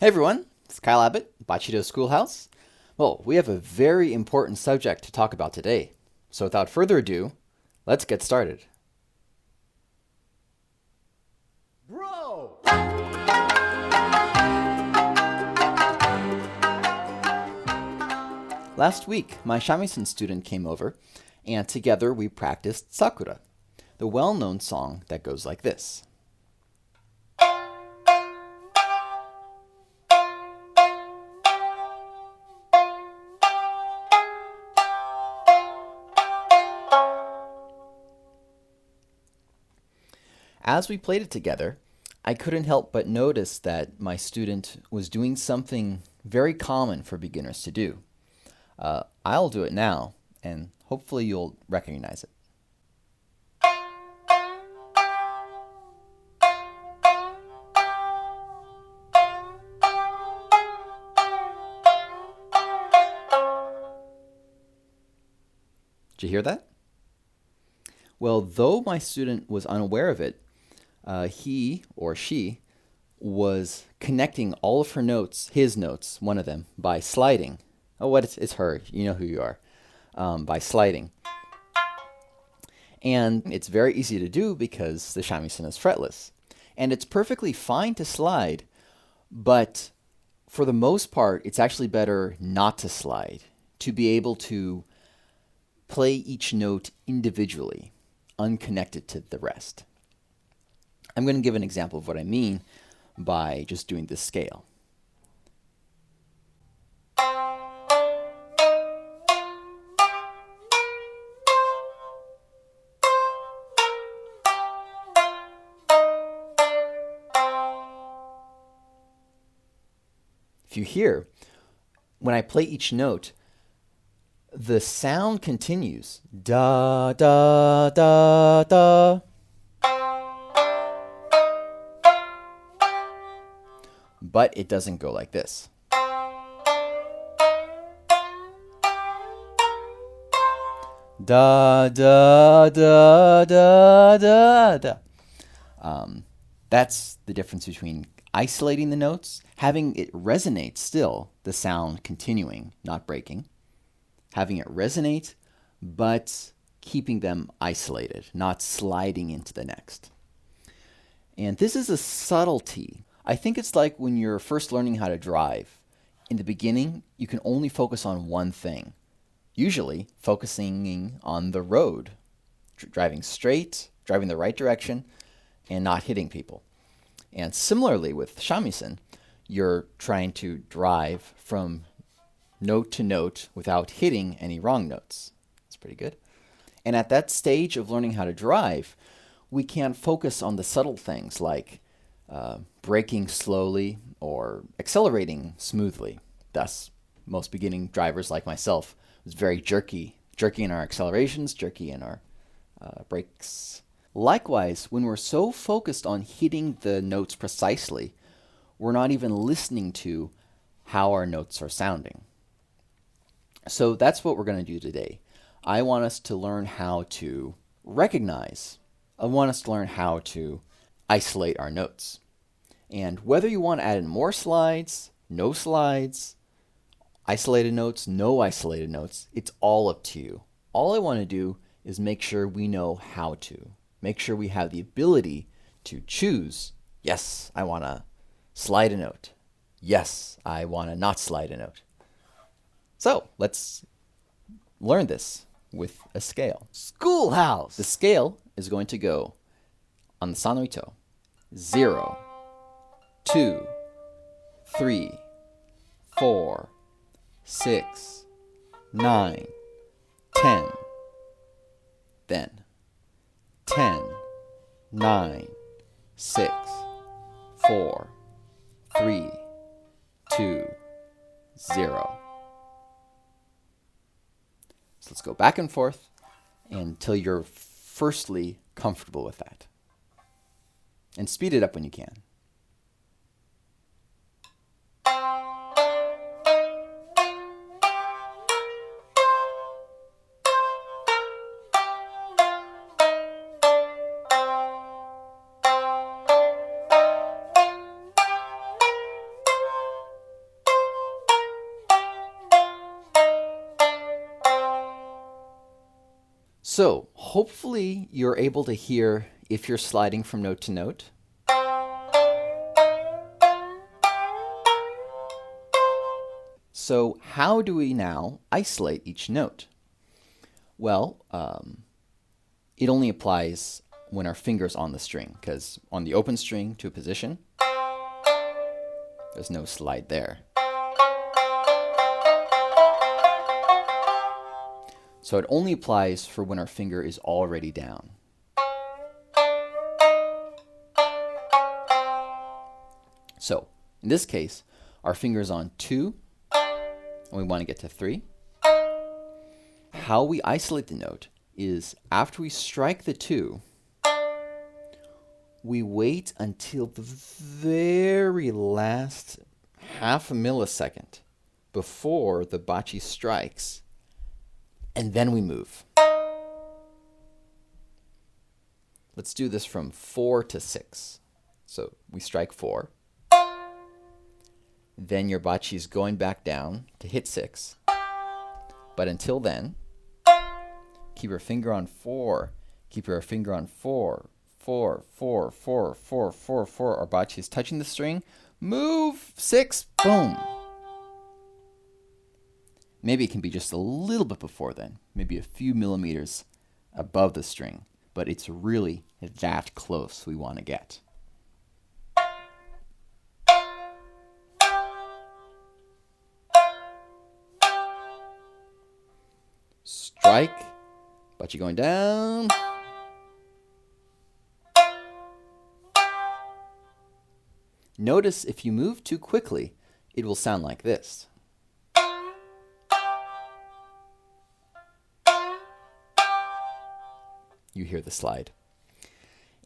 Hey everyone, it's Kyle Abbott, Bachido Schoolhouse. Well, we have a very important subject to talk about today. So without further ado, let's get started. Bro! Last week, my shamisen student came over, and together we practiced Sakura, the well-known song that goes like this. As we played it together, I couldn't help but notice that my student was doing something very common for beginners to do. I'll do it now, and hopefully you'll recognize it. Did you hear that? Well, though my student was unaware of it, he or she was connecting all of her notes, his notes, one of them, by sliding. Oh, it's her. You know who you are. By sliding. And it's very easy to do because the shamisen is fretless. And it's perfectly fine to slide, but for the most part, it's actually better not to slide, to be able to play each note individually, unconnected to the rest. I'm going to give an example of what I mean by just doing this scale. If you hear, when I play each note, the sound continues. Da, da, da, da. But it doesn't go like this. Da, da, da, da, da, da. That's the difference between isolating the notes, having it resonate still, the sound continuing, not breaking, having it resonate, but keeping them isolated, not sliding into the next. And this is a subtlety. I think it's like when you're first learning how to drive. In the beginning, you can only focus on one thing, usually focusing on the road, driving straight, driving the right direction, and not hitting people. And similarly with shamisen, you're trying to drive from note to note without hitting any wrong notes. That's pretty good. And at that stage of learning how to drive, we can focus on the subtle things like braking slowly or accelerating smoothly. Thus, most beginning drivers like myself was very jerky in our accelerations, jerky in our brakes. Likewise, when we're so focused on hitting the notes precisely, we're not even listening to how our notes are sounding. So that's what we're going to do today. I want us to learn how to recognize. I want us to learn how to isolate our notes. And whether you want to add in more slides, no slides, isolated notes, no isolated notes, it's all up to you. All I want to do is make sure we know how to. Make sure we have the ability to choose, yes, I want to slide a note. Yes, I want to not slide a note. So let's learn this with a scale. Schoolhouse! The scale is going to go on the sanoito. 0, 2, 3, 4, 6, 9, 10. Then 10, 9, 6, 4, 3, 2, 0. So let's go back and forth until you're firstly comfortable with that. And speed it up when you can. So hopefully you're able to hear if you're sliding from note to note. So how do we now isolate each note? Well, it only applies when our finger's on the string, because on the open string to a position, there's no slide there. So it only applies for when our finger is already down. So in this case, our finger is on 2, and we want to get to 3. How we isolate the note is after we strike the 2, we wait until the very last half a millisecond before the bachi strikes, and then we move. Let's do this from 4 to 6. So we strike 4. Then your bachi is going back down to hit 6. But until then, keep your finger on 4. Keep your finger on 4. 4, 4, 4, 4, 4, 4. Our bachi is touching the string. Move 6. Boom. Maybe it can be just a little bit before then. Maybe a few millimeters above the string. But it's really that close we want to get. Strike. Bachi going down. Notice if you move too quickly, it will sound like this. You hear the slide.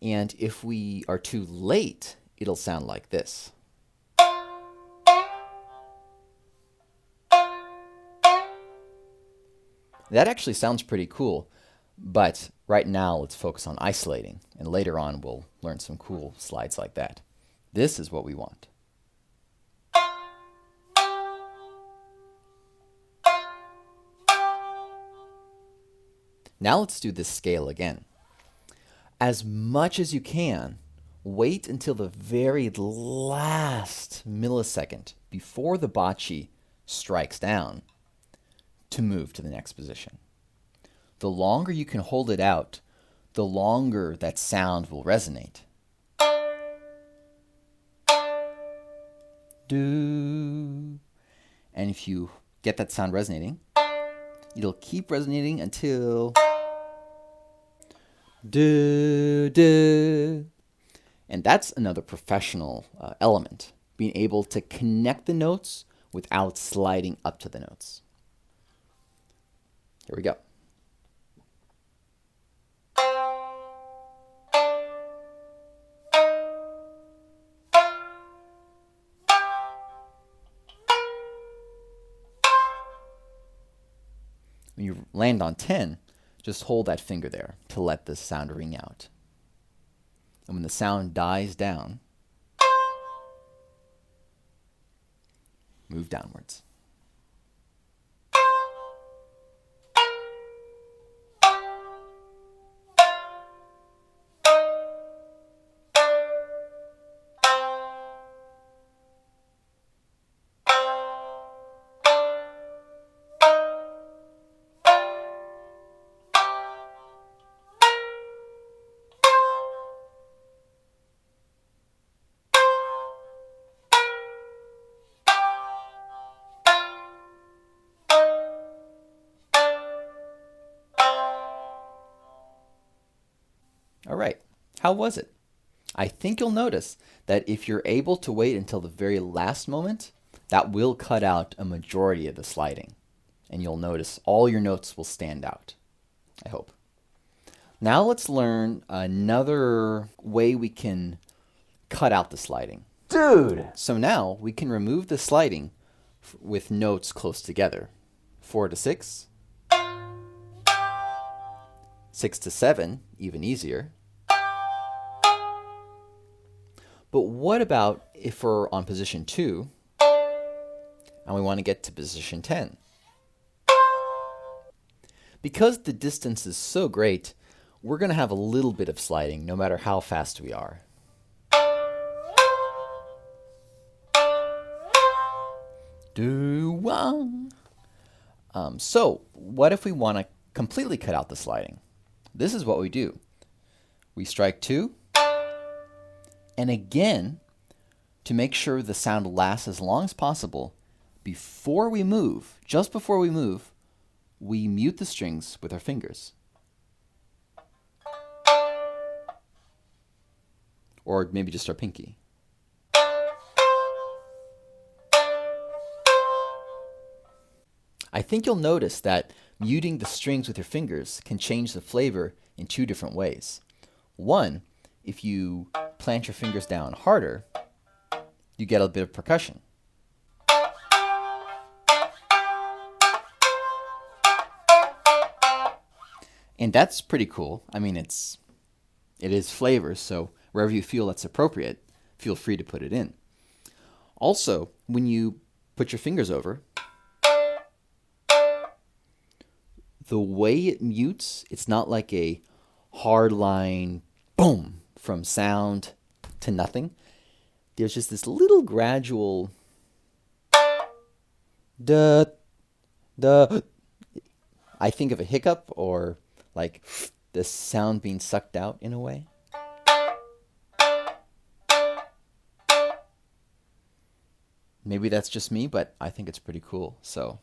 And if we are too late, it'll sound like this. That actually sounds pretty cool, but right now let's focus on isolating, and later on we'll learn some cool slides like that. This is what we want. Now let's do this scale again. As much as you can, wait until the very last millisecond before the bachi strikes down to move to the next position. The longer you can hold it out, the longer that sound will resonate. Do. And if you get that sound resonating, it'll keep resonating until do, do. And that's another professional element, being able to connect the notes without sliding up to the notes. Here we go. When you land on 10, just hold that finger there to let the sound ring out. And when the sound dies down, move downwards. All right, how was it? I think you'll notice that if you're able to wait until the very last moment, that will cut out a majority of the sliding. And you'll notice all your notes will stand out, I hope. Now let's learn another way we can cut out the sliding. Dude! So now we can remove the sliding with notes close together. 4 to 6. 6 to 7, even easier. But what about if we're on position 2 and we want to get to position 10? Because the distance is so great, we're going to have a little bit of sliding no matter how fast we are. So what if we want to completely cut out the sliding? This is what we do. We strike 2, and again, to make sure the sound lasts as long as possible, before we move, just before we move, we mute the strings with our fingers. Or maybe just our pinky. I think you'll notice that muting the strings with your fingers can change the flavor in 2 different ways. One, if you plant your fingers down harder, you get a bit of percussion. And that's pretty cool. I mean, it is flavor, so wherever you feel that's appropriate, feel free to put it in. Also, when you put your fingers over, the way it mutes, it's not like a hard line, boom, from sound to nothing. There's just this little gradual duh, duh. I think of a hiccup or like the sound being sucked out in a way. Maybe that's just me, but I think it's pretty cool. So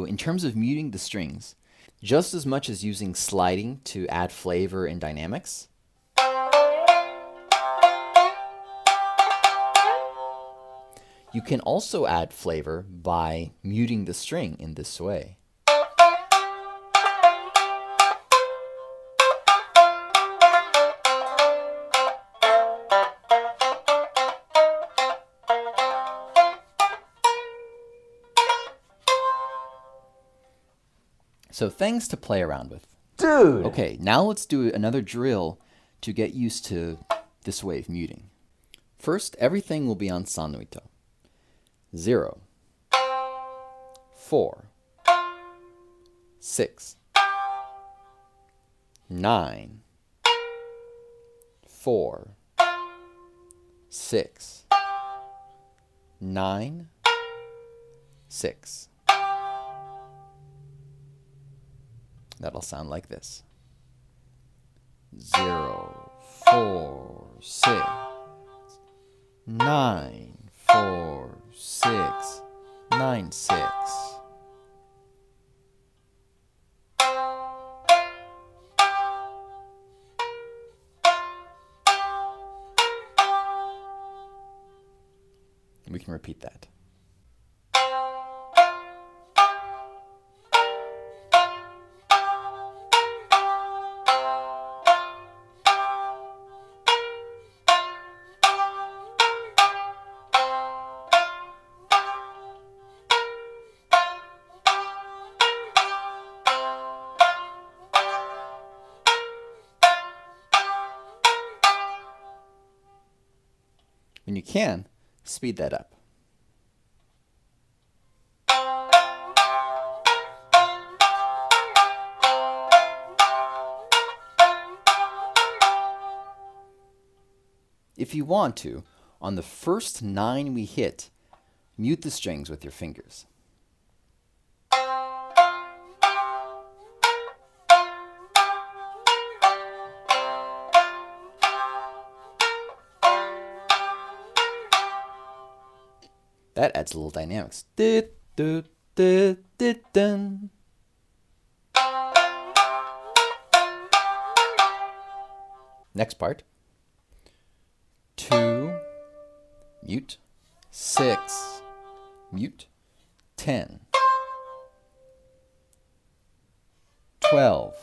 in terms of muting the strings, just as much as using sliding to add flavor and dynamics, you can also add flavor by muting the string in this way. So things to play around with. Dude! Okay, now let's do another drill to get used to this way of muting. First, everything will be on sonuito. 0, 4, 6, 9, 4, 6, 9, 6. That'll sound like this. 0, 4, 6, 9, 4, 6, 9, 6. We can repeat that. When you can, speed that up. If you want to, on the first 9 we hit, mute the strings with your fingers. That adds a little dynamics. Next part. 2, mute, 6, mute, 10, 12,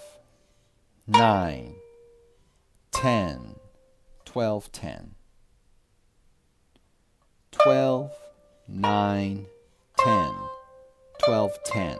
9, 10, 12, 10, 12, 9, 10, 12, 10.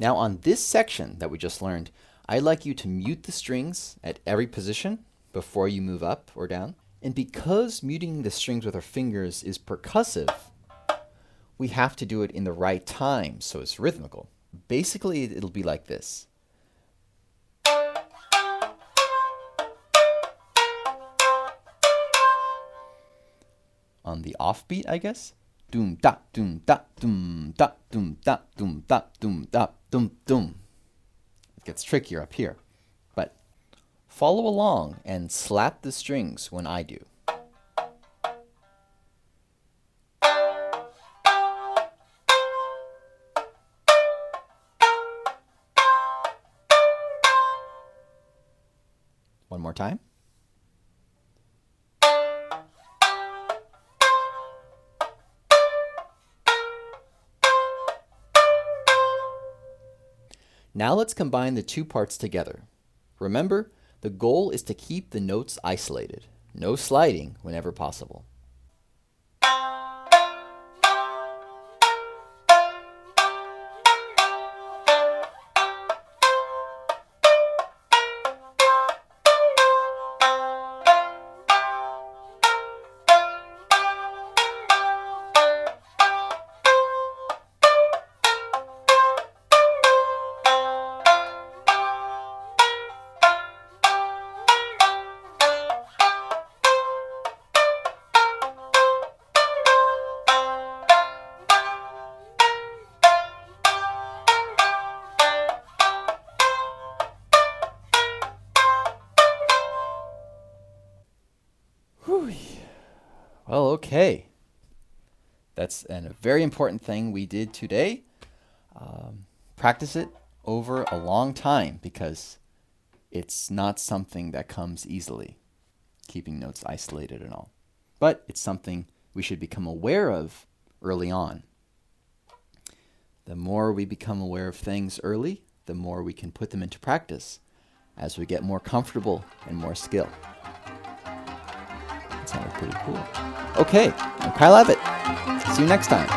Now on this section that we just learned, I'd like you to mute the strings at every position before you move up or down. And because muting the strings with our fingers is percussive, we have to do it in the right time so it's rhythmical. Basically, it'll be like this. On the offbeat, I guess. Doom da doom da doom da doom da doom da doom da doom doom. It gets trickier up here. But follow along and slap the strings when I do. One more time. Now let's combine the two parts together. Remember, the goal is to keep the notes isolated. No sliding whenever possible. Well, okay. That's a very important thing we did today. Practice it over a long time because it's not something that comes easily, keeping notes isolated and all. But it's something we should become aware of early on. The more we become aware of things early, the more we can put them into practice as we get more comfortable and more skill. That sounded pretty cool. Okay, I'm Kyle Abbott. See you next time.